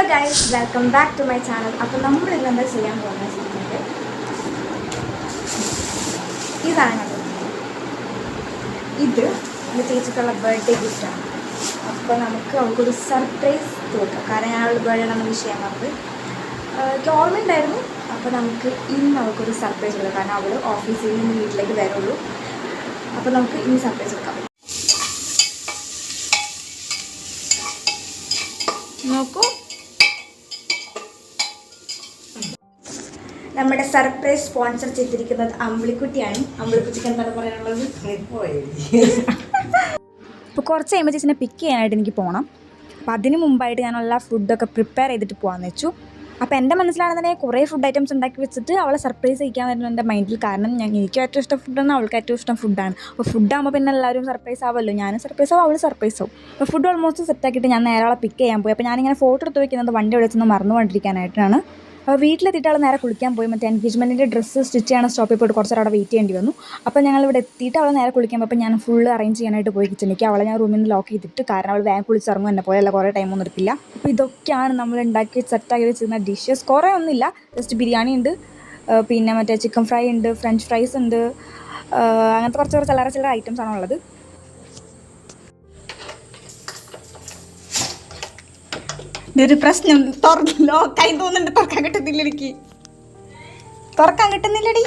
Guys, welcome back to my channel. അപ്പോൾ നമ്മൾ ഇന്ന് എന്താ ചെയ്യാൻ പോകുന്നത് വെച്ചിട്ടുണ്ടെങ്കിൽ ഇതാണ് കണ്ടത്. ഇത് എൻ്റെ ചേച്ചിക്കുള്ള ബർത്ത്ഡേ ഗിഫ്റ്റാണ്. അപ്പോൾ നമുക്ക് അവൾക്കൊരു സർപ്രൈസ് കൊടുക്കാം. കാരണം ഞാൻ അവളുടെ ബർത്ത്ഡേ നമ്മൾ ചെയ്യാൻ വന്നത് എനിക്ക് ഓർമ്മയുണ്ടായിരുന്നു. അപ്പോൾ നമുക്ക് ഇന്ന് അവൾക്കൊരു സർപ്രൈസ് കൊടുക്കാം. കാരണം അവൾ ഓഫീസിൽ നിന്ന് വീട്ടിലേക്ക് വരുള്ളൂ. അപ്പോൾ നമുക്ക് ഇന്ന് സർപ്രൈസ് കൊടുക്കാം. നോക്കൂ, നമ്മുടെ സർപ്രൈസ് സ്പോൺസർ ചെയ്തിരിക്കുന്നത് അമ്പിളിക്കുട്ടിയാണ്. അമ്പിളിക്കുട്ടിക്ക് എന്താണ് പറയാനുള്ളത്? ഇപ്പോൾ കുറച്ച് കഴിയുമ്പോൾ ചേച്ചിനെ പിക്ക് ചെയ്യാനായിട്ട് എനിക്ക് പോകണം. അപ്പോൾ അതിന് മുമ്പായിട്ട് ഞാൻ എല്ലാ ഫുഡൊക്കെ പ്രിപ്പയർ ചെയ്തിട്ട് പോകാമെന്ന് വെച്ചു. അപ്പോൾ എൻ്റെ മനസ്സിലാണെന്നുണ്ടെങ്കിൽ കുറേ ഫുഡ് ഐറ്റംസ് ഉണ്ടാക്കി വെച്ചിട്ട് അവളെ സർപ്രൈസ് ചെയ്യിക്കാൻ വരുന്നത് എൻ്റെ മൈൻഡിൽ. കാരണം എനിക്ക് ഏറ്റവും ഇഷ്ടം ഫുഡാണ്, അവൾക്ക് ഏറ്റവും ഇഷ്ടം ഫുഡാണ്. അപ്പോൾ ഫുഡാകുമ്പോൾ പിന്നെ എല്ലാവരും സർപ്രൈസ് ആവുമല്ലോ. ഞാനും സർപ്രൈസ് ആവും, അവൾ സർപ്രൈസ് ആവും. അപ്പോൾ ഫുഡ് ഓൾമോസ്റ്റ് സെറ്റാക്കിയിട്ട് ഞാൻ നേരെ അവളെ പിക്ക് ചെയ്യാൻ പോയി. അപ്പോൾ ഞാനിങ്ങനെ ഫോട്ടോ എടുത്ത് വയ്ക്കുന്നത് വണ്ടി വിളിച്ചൊന്ന് മറന്നുകൊണ്ടിരിക്കാനായിട്ടാണ്. അപ്പോൾ വീട്ടിലെത്തിയിട്ട് അവൾ നേരെ കുളിക്കാൻ പോയി. മറ്റേ എൻഗേജ്മെൻറ്റിൻ്റെ ഡ്രസ്സ് സ്റ്റിച്ച് ചെയ്യണ സ്റ്റോപ്പിൽ പോയിട്ട് കുറച്ച് നേരം അവിടെ വെയിറ്റ് ചെയ്യേണ്ടി വന്നു. അപ്പോൾ ഞങ്ങളിവിടെ എത്തിയിട്ട് അവൾ നേരെ കുളിക്കാൻ പോയപ്പോൾ ഞാൻ ഫുള്ള് അറേഞ്ച് ചെയ്യാനായിട്ട് പോയി കിച്ചണിലേക്ക്. അവളെ ഞാൻ റൂമിൽ നിന്ന് ലോക്ക് ചെയ്തിട്ട്, കാരണം അവൾ വേഗം കുളിച്ചിറങ്ങും, എന്നെ പോയല്ല കുറേ ടൈമൊന്നും എടുക്കില്ല. അപ്പോൾ ഇതൊക്കെയാണ് നമ്മൾ ഉണ്ടാക്കി സെറ്റാക്കി വെച്ചിരുന്ന ഡിഷസ്. കുറേ ഒന്നുമില്ല, ജസ്റ്റ് ബിരിയാണി ഉണ്ട്, പിന്നെ മറ്റേ ചിക്കൻ ഫ്രൈ ഉണ്ട്, ഫ്രഞ്ച് ഫ്രൈസ് ഉണ്ട്, അങ്ങനത്തെ കുറച്ച് ചില്ലറ ഐറ്റംസ് ആണുള്ളത്. ഇതൊരു പ്രശ്നം, ലോക്കായി തോന്നുന്നുണ്ട്. തുറക്കാൻ കിട്ടുന്നില്ല, എനിക്ക് തുറക്കാൻ കിട്ടുന്നില്ലടി.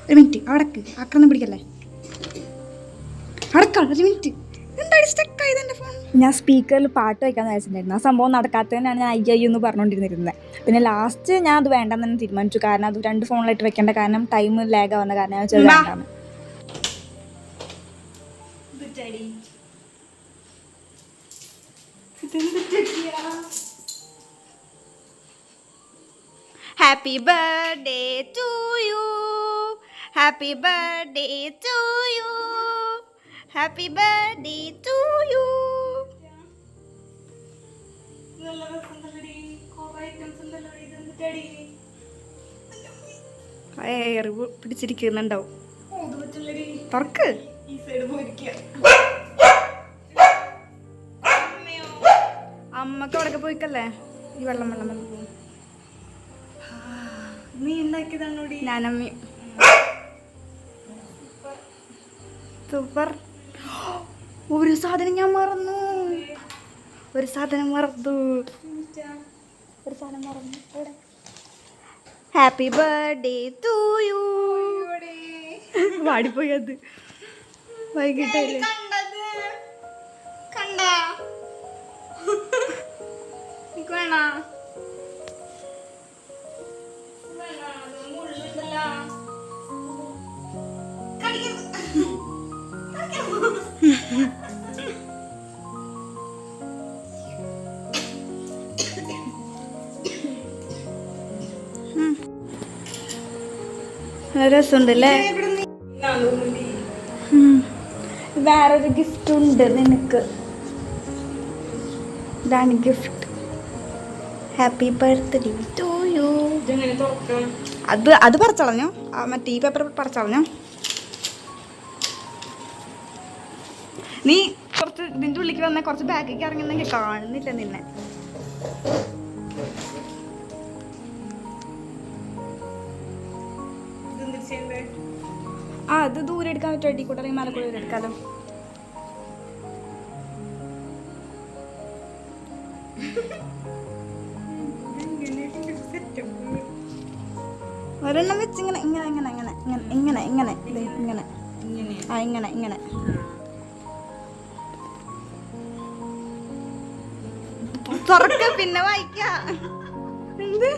ഒരു മിനിറ്റ് അടക്ക്, ആക്രമണം പിടിക്കല്ലേ, അടക്കാം ഒരു മിനിറ്റ്. എന്തായാലും സ്റ്റക്കായത് എൻ്റെ ഫോൺ. ഞാൻ സ്പീക്കറിൽ പാട്ട് വയ്ക്കാമെന്ന് വിചാരിച്ചിട്ടുണ്ടായിരുന്നു. ആ സംഭവം നടക്കാത്തതിനാണ് ഞാൻ അയ്യോ എന്ന് പറഞ്ഞുകൊണ്ടിരുന്നിരുന്നത്. പിന്നെ ലാസ്റ്റ് ഞാൻ അത് വേണ്ടെന്ന് തന്നെ തീരുമാനിച്ചു. കാരണം അത് 2 ഫോണിലായിട്ട് വെക്കേണ്ട, കാരണം ടൈം ലാഗ് ആവുന്ന കാരണം ഞാൻ വെച്ചത് വേണ്ടാണ്. Happy birthday to you, happy birthday to you, happy birthday to you. പിടിച്ചിരിക്കുന്നുണ്ടാവും. തുറക്ക്. അമ്മക്ക് അവിടെ പോയിക്കല്ലേ ഈ വെള്ളം പോകും. നീ ഉണ്ടാക്കിയതാണോടി? ഞാനമ്മ. സൂപ്പർ. ഒരു സാധനം ഞാൻ മറന്നു, ഒരു സാധനം മറന്നു. Happy birthday to you. വാടിപ്പോയി അത് വൈകിട്ടല്ലേ. രസമുണ്ടല്ലേ. വേറൊരു ഗിഫ്റ്റ് ഉണ്ട് നിനക്ക്. ഇതാണ് gift. Happy birthday to you. അത് പറിച്ചളഞ്ഞോ? മറ്റേ ഈ പേപ്പർ പറിച്ചളഞ്ഞോ? നീ കുറച്ച് ഇതിൻ്റെ ഉള്ളിലേക്ക് വന്നാൽ കുറച്ച് ബാഗിലേക്ക് ഇറങ്ങുന്നെങ്കിൽ കാണുന്നില്ല നിന്നെ. അത് ദൂരെ എടുക്കാൻ പറ്റുമോ? അടി കൂടെ അല്ലെങ്കിൽ മലക്കൂടെ എടുക്കാലോ. ഒരെണ്ണം വെച്ച് ഇങ്ങനെ ഇങ്ങനെ ഇങ്ങനെ ഇങ്ങനെ ഇങ്ങനെ ഇങ്ങനെ ഇങ്ങനെ ആ ഇങ്ങനെ ഇങ്ങനെ. തുറക്ക, പിന്നെ വായിക്കാം. എന്ത്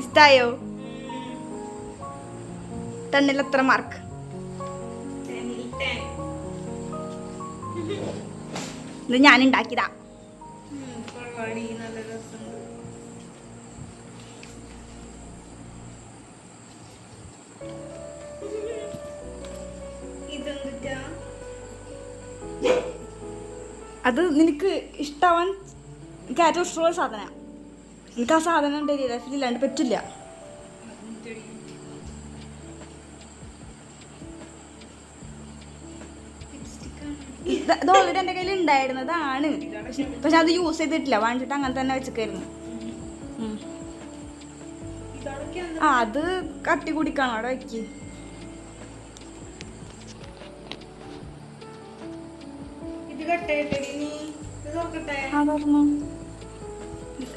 ഇഷ്ടായോ? ടെണ്ണിൽ എത്ര മാർക്ക്? ഇത് ഞാൻ ഉണ്ടാക്കിയതാ. അത് നിനക്ക് ഇഷ്ടാവാൻ എനിക്ക് ഏറ്റവും ഇഷ്ടമുള്ള സാധനമാണ്. എനിക്ക് ആ സാധനം ഡെയിലി ലൈഫിൽ ഇല്ലാണ്ട് പറ്റില്ല. ഇത് ഓൾറെഡി എൻ്റെ കയ്യിൽ ഉണ്ടായിരുന്നതാണ്, പക്ഷെ അത് യൂസ് ചെയ്തിട്ടില്ല. വാങ്ങിച്ചിട്ട് അങ്ങനെ തന്നെ വെച്ചേക്കായിരുന്നു. ആ അത് കട്ടി കുടിക്കണം, അവിടെ വെക്ക്.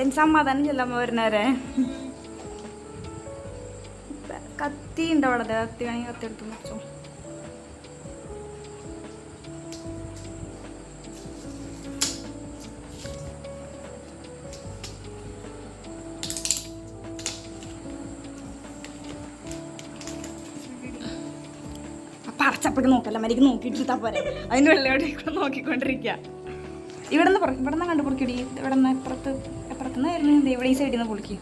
എനിക്ക് സമാധാനം ചെല്ലാൻ വരുന്നവരെ. കത്തി ഉണ്ടോ അവിടെ? കത്തി വേണമെങ്കിൽ കത്തി എടുത്ത് വെച്ചോ. പറിച്ചപ്പോഴും നോക്കല്ല, മരിക്ക് നോക്കിയിട്ടിട്ടാ പോരെ. അതിൻ്റെ വെള്ളയോടെ നോക്കിക്കൊണ്ടിരിക്കുക. ഇവിടെ നിന്ന് കണ്ടു പൊളിക്കടി. ഇവിടെ നിന്ന് എപ്പുറത്തുനിന്നായിരുന്നു ഇവിടെ ഈ സൈഡിൽ നിന്ന് പൊളിക്ക്.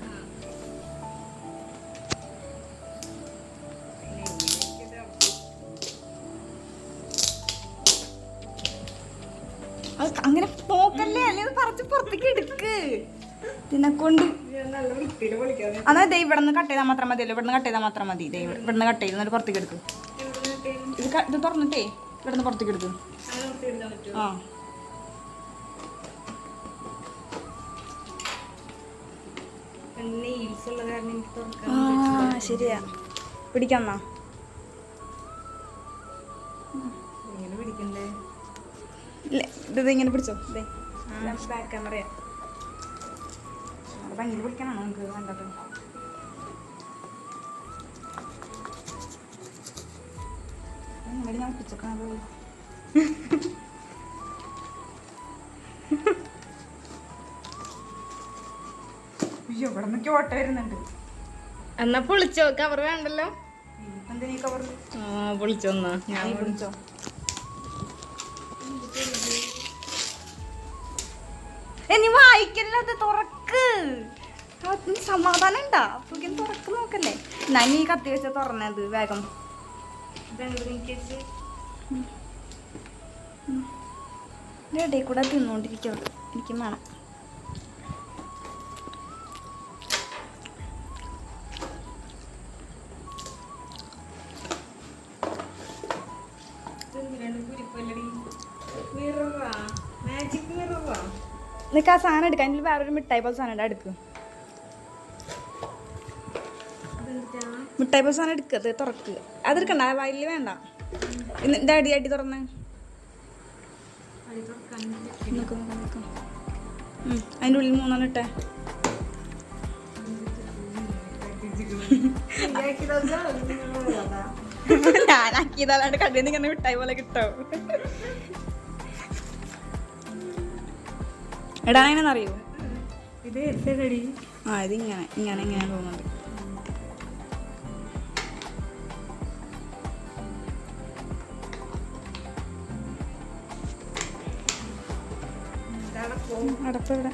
അത് അങ്ങനെ നോക്കല്ലേ, അല്ലെങ്കിൽ പറിച്ച് പുറത്തേക്ക് എടുക്ക്. ഇതിനെ കൊണ്ട് അതാ ദേ ഇവിടെ നിന്ന് കട്ട് ചെയ്താൽ മാത്രം മതിയല്ലോ. ഇവിടെ നിന്ന് കട്ട് ചെയ്താൽ മാത്രം മതി. ദേ ഇവിടെ നിന്ന് കട്ട് ചെയ്ത് എന്നിട്ട് പുറത്തേക്ക് എടുക്കും. ഇത് തുറന്നിട്ടേ ഇവിടെ നിന്ന് പുറത്തേക്ക് എടുക്കും. ആ ശരിയാ. പിടിക്കാന്നാ ഇത് ഇങ്ങനെ പിടിച്ചോ. ബാക്ക് ക്യാമറയാ, ഭംഗിയിൽ പിടിക്കാനാണ് നമുക്ക് വേണ്ടത്. ഞാൻ പിടിച്ചേക്കണത് അയ്യോ, ഇവിടെ നിന്നൊക്കെ ഓട്ട വരുന്നുണ്ട്. എന്നാ പൊളിച്ചോ, കവർ വേണ്ടല്ലോ. എന്തിനാ ഈ കവർ? പൊളിച്ചോന്നാ ഞാൻ പൊളിച്ചോ. ഇനി വായിക്കല്ലത്, തുറക്ക്. സമാധാനം ഉണ്ടാ അപ്പോഴേക്കും തുറക്ക് നോക്കല്ലേ. ഞാൻ ഈ കത്തി വെച്ച തുറന്നത് വേഗം. ഇടയിൽ കൂടെ തിന്നോണ്ടിരിക്കും, എനിക്കും വേണം. നിനക്ക് ആ സാധനം എടുക്കാം. അതിൽ വേറൊരു മിഠായി പോലെ സാധനം എടുക്കും. മിഠായി പോലെ സാധനം എടുക്കുക, തുറക്കുക. അതെടുക്കണ്ട, വയലിൽ വേണ്ട. ഇതിൻ്റെ അടി തുറന്ന് അതിൻ്റെ ഉള്ളിൽ 3 ഇട്ടേ. ഞാനാക്കിയതല്ലാണ്ട് കടയിൽ നിന്ന് ഇങ്ങനെ മിഠായി പോലെ കിട്ടും. എടാ എങ്ങനെയാണെന്ന് അറിയോ? ആ ഇത് ഇങ്ങനെ തോന്നുന്നുണ്ട്. അടപ്പ് ഇവിടെ.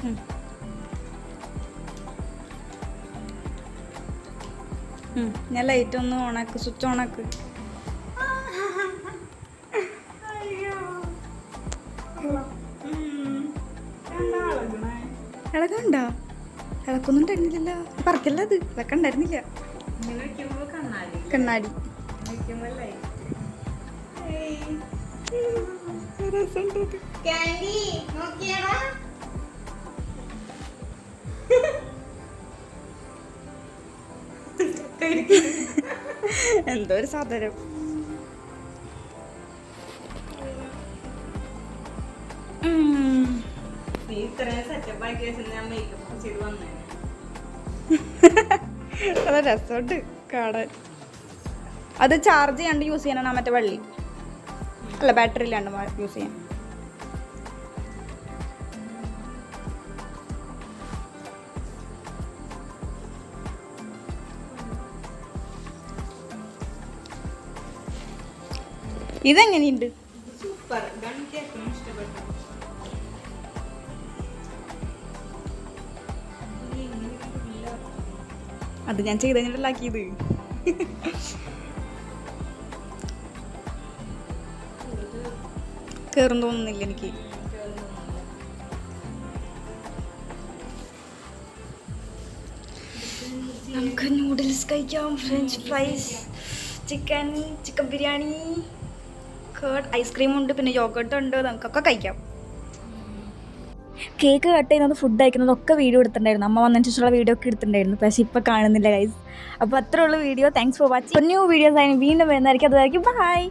ഞാൻ ലൈറ്റ് ഒന്ന് ഓണാക്ക്, സ്വിച്ച് ഓണാക്ക്. ഇളകണ്ട, ഇളക്കൊന്നും ഉണ്ടായിരുന്നില്ലല്ലോ. പറക്കല്ല, അത് ഇളക്കം ഉണ്ടായിരുന്നില്ല. കണ്ണാടി എന്തോ ഒരു സാധനം. അത് രസമുണ്ട് കാണാൻ. അത് ചാർജ് ചെയ്യാണ്ട് യൂസ് ചെയ്യാനാണ് മറ്റേ വള്ളി, അല്ല ബാറ്ററി ഇല്ലാണ്ട് യൂസ് ചെയ്യാൻ. ഇതെങ്ങനെയുണ്ട്? അത് ഞാൻ ചെയ്ത് കഴിഞ്ഞിട്ടുണ്ടാക്കിയത്. കേറും തോന്നുന്നില്ല എനിക്ക്. നമുക്ക് നൂഡിൽസ് കഴിക്കാം, French fries, chicken biryani, curd, ice cream ഉണ്ട്, പിന്നെ യോഗർട്ട് ഉണ്ട്. നമുക്കൊക്കെ കഴിക്കാം. കേക്ക് കട്ട് ചെയ്യുന്നത്, ഫുഡ് കഴിക്കുന്നതൊക്കെ വീഡിയോ എടുത്തിട്ടുണ്ടായിരുന്നു. അമ്മ വന്നതിന് ശേഷമുള്ള വീഡിയോ ഒക്കെ എടുത്തിട്ടുണ്ടായിരുന്നു. പക്ഷേ ഇപ്പോൾ കാണുന്നില്ല ഗൈസ്. അപ്പോൾ അത്രേ ഉള്ളൂ video. Thanks for watching. New videos ആയി വീണ്ടും വരുന്നതായിരിക്കും. അതായിരിക്കും ബൈ.